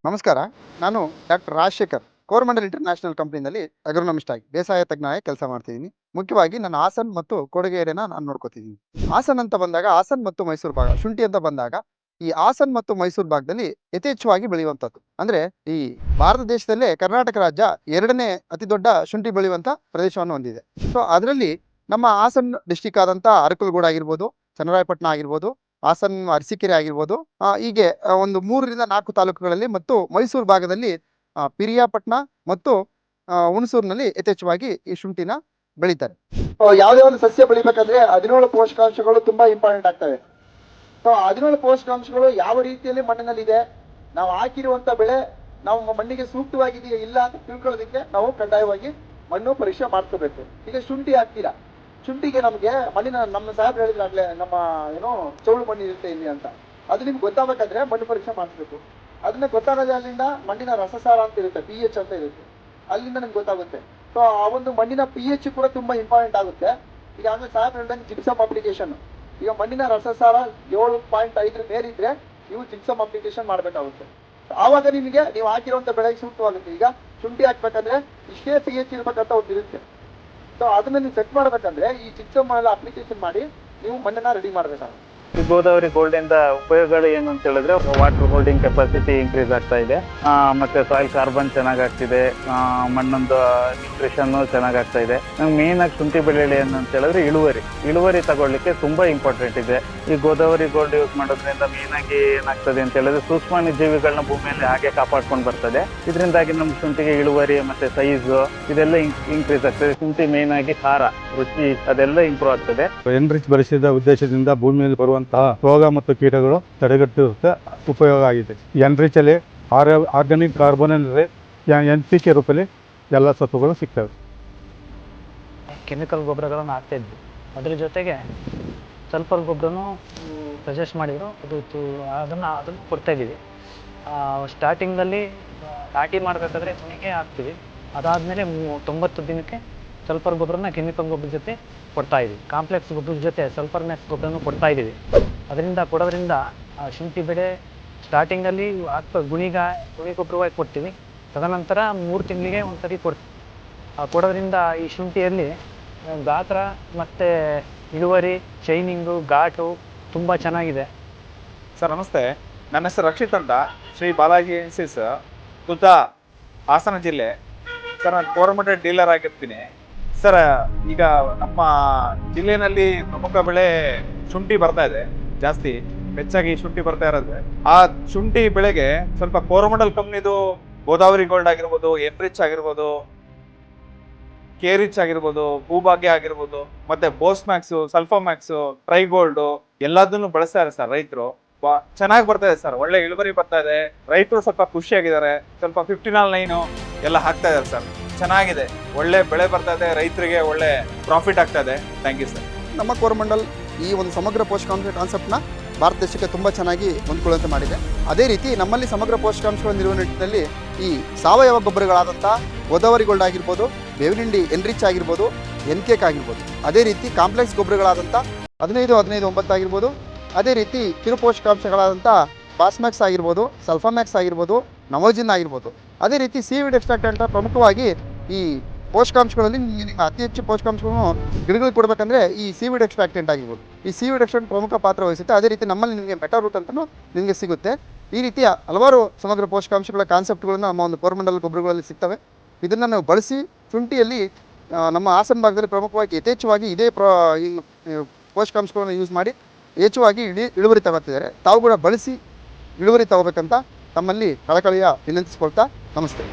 ನಮಸ್ಕಾರ. ನಾನು doctor Rajashekhar Coromandel international ಕಂಪನಿನಲ್ಲಿ ಅಗ್ರೋನಮಿಸ್ಟ್ ಆಗಿ ಬೇಸಾಯ ತಜ್ಞನಾಗಿ ಕೆಲಸ ಮಾಡ್ತಿದ್ದೀನಿ. ಮುಖ್ಯವಾಗಿ ನಾನು ಹಾಸನ್ ಮತ್ತು ಕೊಡಗೇರಿನ ನಾನು ನೋಡ್ಕೊತಿದ್ದೀನಿ. ಹಾಸನ್ ಅಂತ ಬಂದಾಗ ಹಾಸನ್ ಮತ್ತು ಮೈಸೂರು ಭಾಗ, ಶುಂಠಿ ಅಂತ ಬಂದಾಗ ಈ ಹಾಸನ್ ಮತ್ತು ಮೈಸೂರು ಭಾಗದಲ್ಲಿ ಯಥೇಚ್ಛವಾಗಿ ಬೆಳೆಯುವಂಥದ್ದು. ಅಂದ್ರೆ ಈ ಭಾರತ ದೇಶದಲ್ಲೇ ಕರ್ನಾಟಕ ರಾಜ್ಯ ಎರಡನೇ ಅತಿ ದೊಡ್ಡ ಶುಂಠಿ ಬೆಳೆಯುವಂತ ಪ್ರದೇಶವನ್ನು ಹೊಂದಿದೆ. ಸೊ ಅದರಲ್ಲಿ ನಮ್ಮ ಹಾಸನ್ ಡಿಸ್ಟಿಕ್ ಆದಂತ ಅರಕಲಗೂಡು ಆಗಿರ್ಬೋದು, ಚನ್ನರಾಯಪಟ್ಟಣ ಆಗಿರ್ಬೋದು, ಹಾಸನ್ ಅರಸೀಕೆರೆ ಆಗಿರ್ಬೋದು, ಹೀಗೆ ಒಂದು 3 ರಿಂದ 4 ತಾಲೂಕುಗಳಲ್ಲಿ ಮತ್ತು ಮೈಸೂರು ಭಾಗದಲ್ಲಿ ಪಿರಿಯಾಪಟ್ಟಣ ಮತ್ತು ಹುಣಸೂರಿನಲ್ಲಿ ಯಥೇಚ್ಛವಾಗಿ ಈ ಶುಂಠಿನ ಬೆಳೀತಾರೆ. ಯಾವುದೇ ಒಂದು ಸಸ್ಯ ಬೆಳಿಬೇಕಾದ್ರೆ 17 ಪೋಷಕಾಂಶಗಳು ತುಂಬಾ ಇಂಪಾರ್ಟೆಂಟ್ ಆಗ್ತವೆ. ಸೊ 17 ಪೋಷಕಾಂಶಗಳು ಯಾವ ರೀತಿಯಲ್ಲಿ ಮಣ್ಣಿನಲ್ಲಿ ಇದೆ, ನಾವು ಹಾಕಿರುವಂತ ಬೆಳೆ ನಾವು ಮಣ್ಣಿಗೆ ಸೂಕ್ತವಾಗಿದೆಯಾ ಇಲ್ಲ ಅಂತ ತಿಳ್ಕೊಳ್ಳೋದಕ್ಕೆ ನಾವು ಕಡ್ಡಾಯವಾಗಿ ಮಣ್ಣು ಪರೀಕ್ಷೆ ಮಾಡ್ಕೋಬೇಕು. ಈಗ ಶುಂಠಿ ಹಾಕ್ತೀರಾ, ಶುಂಠಿಗೆ ನಮಗೆ ಮಣ್ಣಿನ ನಮ್ಮ ಸಾಹೇಬ್ರು ಹೇಳಿದ್ರಾಗ್ಲೇ ನಮ್ಮ ಚೌಳು ಮಣ್ಣು ಇರುತ್ತೆ ಇಲ್ಲಿ ಅಂತ, ಅದು ನಿಮ್ಗೆ ಗೊತ್ತಾಗಬೇಕಾದ್ರೆ ಮಣ್ಣು ಪರೀಕ್ಷೆ ಮಾಡಿಸ್ಬೇಕು. ಅದನ್ನ ಗೊತ್ತಾಗೋದೇ ಅಲ್ಲಿಂದ ಮಣ್ಣಿನ ರಸಸಾರ ಅಂತ ಇರುತ್ತೆ, pH ಅಂತ ಇರುತ್ತೆ, ಅಲ್ಲಿಂದ ನಮ್ಗೆ ಗೊತ್ತಾಗುತ್ತೆ. ಸೊ ಆ ಒಂದು ಮಣ್ಣಿನ pH ಕೂಡ ತುಂಬಾ ಇಂಪಾರ್ಟೆಂಟ್ ಆಗುತ್ತೆ. ಈಗ ಆಮೇಲೆ ಸಾಹೇಬ್ರು ಹೇಳಿದಂಗೆ ಜಿಪ್ಸಮ್ ಅಪ್ಲಿಕೇಶನ್, ಈಗ ಮಣ್ಣಿನ ರಸಸಾರ 7.5 ಮೇಲಿದ್ರೆ ನೀವು ಜಿಪ್ಸಮ್ ಅಪ್ಲಿಕೇಶನ್ ಮಾಡ್ಬೇಕಾಗುತ್ತೆ. ಆವಾಗ ನಿಮಗೆ ನೀವು ಹಾಕಿರುವಂತ ಬೆಳೆಗೆ ಸೂಕ್ತವಾಗುತ್ತೆ. ಈಗ ಶುಂಠಿ ಹಾಕ್ಬೇಕಂದ್ರೆ ಇಷ್ಟೇ pH ಇರ್ಬೇಕಂತ ಒಂದು ಇರುತ್ತೆ. ಸೊ ಅದನ್ನ ನೀವು ಸೆಟ್ ಮಾಡ್ಬೇಕಂದ್ರೆ ಈ ಜಿಪ್ಸಮ್ ಎಲ್ಲ ಅಪ್ಲಿಕೇಶನ್ ಮಾಡಿ ನೀವು ಮಣ್ಣನ್ನ ರೆಡಿ ಮಾಡ್ಬೇಕಾಗುತ್ತೆ. ಈ ಗೋದಾವರಿ ಗೋಲ್ಡ್ ಇಂದ ಉಪಯೋಗಗಳು ಏನು ಅಂತ ಹೇಳಿದ್ರೆ ವಾಟರ್ ಹೋಲ್ಡಿಂಗ್ ಕೆಪಾಸಿಟಿ ಇನ್ಕ್ರೀಸ್ ಆಗ್ತಾ ಇದೆ, ಮತ್ತೆ ಸಾಯಿಲ್ ಕಾರ್ಬನ್ ಚೆನ್ನಾಗ್ ಆಗ್ತಿದೆ, ಮಣ್ಣೊಂದು ನ್ಯೂಟ್ರಿಷನ್ ಚೆನ್ನಾಗ್ ಆಗ್ತಾ ಇದೆ. ನಮ್ಗೆ ಮೇನ್ ಆಗಿ ಶುಂಠಿ ಬೆಳೆಯಲ್ಲಿ ಏನಂತ ಹೇಳಿದ್ರೆ ಇಳುವರಿ ತಗೊಳ್ಳಿಕ್ಕೆ ತುಂಬಾ ಇಂಪಾರ್ಟೆಂಟ್ ಇದೆ. ಈ ಗೋದಾವರಿ ಗೋಲ್ಡ್ ಯೂಸ್ ಮಾಡೋದ್ರಿಂದ ಮೇನ್ ಆಗಿ ಏನಾಗ್ತದೆ ಅಂತ ಹೇಳಿದ್ರೆ ಸೂಕ್ಷ್ಮ ಜೀವಿಗಳನ್ನ ಭೂಮಿಯಲ್ಲಿ ಹಾಗೆ ಕಾಪಾಡ್ಕೊಂಡು ಬರ್ತದೆ. ಇದರಿಂದಾಗಿ ನಮ್ಮ ಶುಂಠಿಗೆ ಇಳುವರಿ ಮತ್ತೆ ಸೈಜ್ ಇದೆಲ್ಲ ಇನ್ಕ್ರೀಸ್ ಆಗ್ತದೆ. ಶುಂಠಿ ಮೇನ್ ಆಗಿ ಖಾರ, ರುಚಿ ಅದೆಲ್ಲ ಇಂಪ್ರೂವ್ ಆಗ್ತದೆ. ಎನ್ರಿಚ್ ಬಳಸಿದ ಉದ್ದೇಶದಿಂದ ಭೂಮಿಯಲ್ಲಿ ಬರುವಂತಹ ರೋಗ ಮತ್ತು ಕೀಟಗಳು ತಡೆಗಟ್ಟುವುದಕ್ಕೆ ಉಪಯೋಗ ಆಗಿದೆ. ಎನ್ರಿಚ್ ಅಲ್ಲಿ ಆರ್ಗಾನಿಕ್ ಕಾರ್ಬನ್ ಅಂದರೆ NPK ರೂಪದಲ್ಲಿ ಎಲ್ಲ ಸತ್ವಗಳು ಸಿಗ್ತವೆ. ಕೆಮಿಕಲ್ ಗೊಬ್ಬರಗಳನ್ನು ಹಾಕ್ತಾ ಇದ್ವಿ, ಅದ್ರ ಜೊತೆಗೆ ಸಲ್ಫರ್ ಗೊಬ್ಬರನೂ ಸಜೆಸ್ಟ್ ಮಾಡಿದ್ರು, ಅದನ್ನು ಕೊಡ್ತಾ ಇದ್ದೀವಿ. ಸ್ಟಾರ್ಟಿಂಗಲ್ಲಿ ನಾಟಿ ಮಾಡಬೇಕಾದ್ರೆ ಕೊನೆಗೆ ಹಾಕ್ತೀವಿ, ಅದಾದಮೇಲೆ 90 ದಿನಕ್ಕೆ ಸಲ್ಫರ್ ಗೊಬ್ಬರನ ಕೆಮಿಕಲ್ ಗೊಬ್ಬರ ಜೊತೆ ಕೊಡ್ತಾ ಇದ್ದೀವಿ. ಕಾಂಪ್ಲೆಕ್ಸ್ ಗೊಬ್ಬರದ ಜೊತೆ ಸಲ್ಫರ್ ಮ್ಯಾಕ್ಸ್ ಗೊಬ್ಬರನೂ ಕೊಡ್ತಾ ಇದ್ದೀವಿ. ಕೊಡೋದ್ರಿಂದ ಶುಂಠಿ ಬೆಳೆ ಸ್ಟಾರ್ಟಿಂಗಲ್ಲಿ ಗುಣಿ ಗೊಬ್ಬರವಾಗಿ ಕೊಡ್ತೀವಿ. ತದನಂತರ 3 ತಿಂಗಳಿಗೆ ಒಂದ್ಸರಿ ಕೊಡೋದ್ರಿಂದ ಈ ಶುಂಠಿಯಲ್ಲಿ ಗಾತ್ರ ಮತ್ತು ಇಳುವರಿ, ಶೈನಿಂಗು, ಘಾಟು ತುಂಬ ಚೆನ್ನಾಗಿದೆ. ಸರ್ ನಮಸ್ತೆ, ನನ್ನ ಹೆಸರು ರಕ್ಷಿತ್ ಅಂತ, ಶ್ರೀ ಬಾಲಾಜಿ ಏಜೆನ್ಸೀಸ್, ಖುದ್ದ ಹಾಸನ ಜಿಲ್ಲೆ. ಸರ್ ನಾನು ಕೋರಮಂಡಲ್ ಡೀಲರ್ ಆಗಿರ್ತೀನಿ. ಸರ್ ಈಗ ನಮ್ಮ ಜಿಲ್ಲೆಯಲ್ಲಿ ಪ್ರಮುಖ ಬೆಳೆ ಶುಂಠಿ ಬರ್ತಾ ಇದೆ, ಜಾಸ್ತಿ ಹೆಚ್ಚಾಗಿ ಶುಂಠಿ ಬರ್ತಾ ಇರೋದು. ಆ ಶುಂಠಿ ಬೆಳೆಗೆ ಸ್ವಲ್ಪ ಕೋರಮಂಡಲ್ ಕಂಪ್ನಿದು ಗೋದಾವರಿ ಗೋಲ್ಡ್ ಆಗಿರ್ಬೋದು, ಎನ್ರಿಚ್ ಆಗಿರ್ಬೋದು, ಕೇರಿಚ್ ಆಗಿರ್ಬೋದು, ಭೂಭಾಗ್ಯ ಆಗಿರ್ಬೋದು, ಮತ್ತೆ ಬೋಸ್ ಮ್ಯಾಕ್ಸು, ಸಲ್ಫಾ ಮ್ಯಾಕ್ಸು, ಟ್ರೈ ಗೋಲ್ಡ್ ಎಲ್ಲದನ್ನು ಬಳಸ್ತಾರೆ ಸರ್ ರೈತರು. ಚೆನ್ನಾಗಿ ಬರ್ತಾ ಇದೆ ಸರ್, ಒಳ್ಳೆ ಇಳುವರಿ ಬರ್ತಾ ಇದೆ. ರೈತರು ಸ್ವಲ್ಪ ಖುಷಿಯಾಗಿದ್ದಾರೆ. ಸ್ವಲ್ಪ 59 ಎಲ್ಲ ಹಾಕ್ತಾ ಇದ್ದಾರೆ ಸರ್, ಚೆನ್ನಾಗಿದೆ, ಒಳ್ಳೆ ಬೆಳೆ ಬರ್ತಾ ಇದೆ, ರೈತರಿಗೆ ಒಳ್ಳೆ ಪ್ರಾಫಿಟ್ ಆಗ್ತಾ ಇದೆ. Thank you sir. ನಮ್ಮ ಕೋರಮಂಡಲ್ ಈ ಒಂದು ಸಮಗ್ರ ಪೋಷಕಾಂಶ ಕಾನ್ಸೆಪ್ಟ್ನ ಭಾರತ ದೇಶಕ್ಕೆ ತುಂಬ ಚೆನ್ನಾಗಿ ಹೊಂದ್ಕೊಳ್ಳುವಂತೆ ಮಾಡಿದೆ. ಅದೇ ರೀತಿ ನಮ್ಮಲ್ಲಿ ಸಮಗ್ರ ಪೋಷಕಾಂಶಗಳ ನಿರ್ವಹಣೆ ನಿಟ್ಟಿನಲ್ಲಿ ಈ ಸಾವಯವ ಗೊಬ್ಬರಗಳಾದಂಥ ಗೋದಾವರಿ ಗೋಲ್ಡ್ ಆಗಿರ್ಬೋದು, ಬೇವಿನಿಂಡಿ ಎನ್ರಿಚ್ ಆಗಿರ್ಬೋದು, NK ಆಗಿರ್ಬೋದು, ಅದೇ ರೀತಿ ಕಾಂಪ್ಲೆಕ್ಸ್ ಗೊಬ್ಬರಗಳಾದಂಥ 15-15-9 ಆಗಿರ್ಬೋದು, ಅದೇ ರೀತಿ ಕಿರು ಪೋಷಕಾಂಶಗಳಾದಂಥ ಬಾಸ್ಮ್ಯಾಕ್ಸ್ ಆಗಿರ್ಬೋದು, ಸಲ್ಫಾಮ್ಯಾಕ್ಸ್ ಆಗಿರ್ಬೋದು, ನವೋಜಿನ್ ಆಗಿರ್ಬೋದು, ಅದೇ ರೀತಿ ಸೀವಿಡ್ ಎಕ್ಸ್ಟ್ರಾಕ್ಟ್ ಅಂತ ಪ್ರಮುಖವಾಗಿ ಈ ಪೋಷಕಾಂಶಗಳಲ್ಲಿ ನಿಮಗೆ ಅತಿ ಹೆಚ್ಚು ಪೋಷಕಾಂಶಗಳನ್ನು ಗಿಡಗಳಿಗೆ ಕೊಡಬೇಕಂದ್ರೆ ಈ ಸೀವಿಡ್ ಎಕ್ಸ್ಟ್ರಾಕ್ಟೆಂಟ್ ಆಗಿರ್ಬೋದು. ಈ ಸೀವಿಡ್ ಎಕ್ಸ್ಟ್ರಾಕ್ಟ್ ಪ್ರಮುಖ ಪಾತ್ರ ವಹಿಸುತ್ತೆ. ಅದೇ ರೀತಿ ನಮ್ಮಲ್ಲಿ ನಿಮಗೆ ಮೆಟಾ ರೂಟ್ ಅಂತಲೂ ನಿಮಗೆ ಸಿಗುತ್ತೆ. ಈ ರೀತಿಯ ಹಲವಾರು ಸಮಗ್ರ ಪೋಷಕಾಂಶಗಳ ಕಾನ್ಸೆಪ್ಟ್ಗಳನ್ನ ನಮ್ಮ ಒಂದು ಕೋರಮಂಡಲ್ ಗೊಬ್ಬರಗಳಲ್ಲಿ ಸಿಗ್ತವೆ. ಇದನ್ನು ನಾವು ಬಳಸಿ ಶುಂಠಿಯಲ್ಲಿ ನಮ್ಮ ಹಾಸನ ಭಾಗದಲ್ಲಿ ಪ್ರಮುಖವಾಗಿ ಯಥೇಚ್ಛವಾಗಿ ಇದೇ ಪೋಷಕಾಂಶಗಳನ್ನು ಯೂಸ್ ಮಾಡಿ ಹೆಚ್ಚುವಾಗಿ ಇಳುವರಿ ತಗೋತಿದ್ದಾರೆ. ತಾವು ಕೂಡ ಬಳಸಿ ಇಳುವರಿ ತಗೋಬೇಕಂತ ತಮ್ಮಲ್ಲಿ ಕಳಕಳಿಯ ವಿನಂತಿಸ್ಕೊಳ್ತಾ ನಮಸ್ತೆ.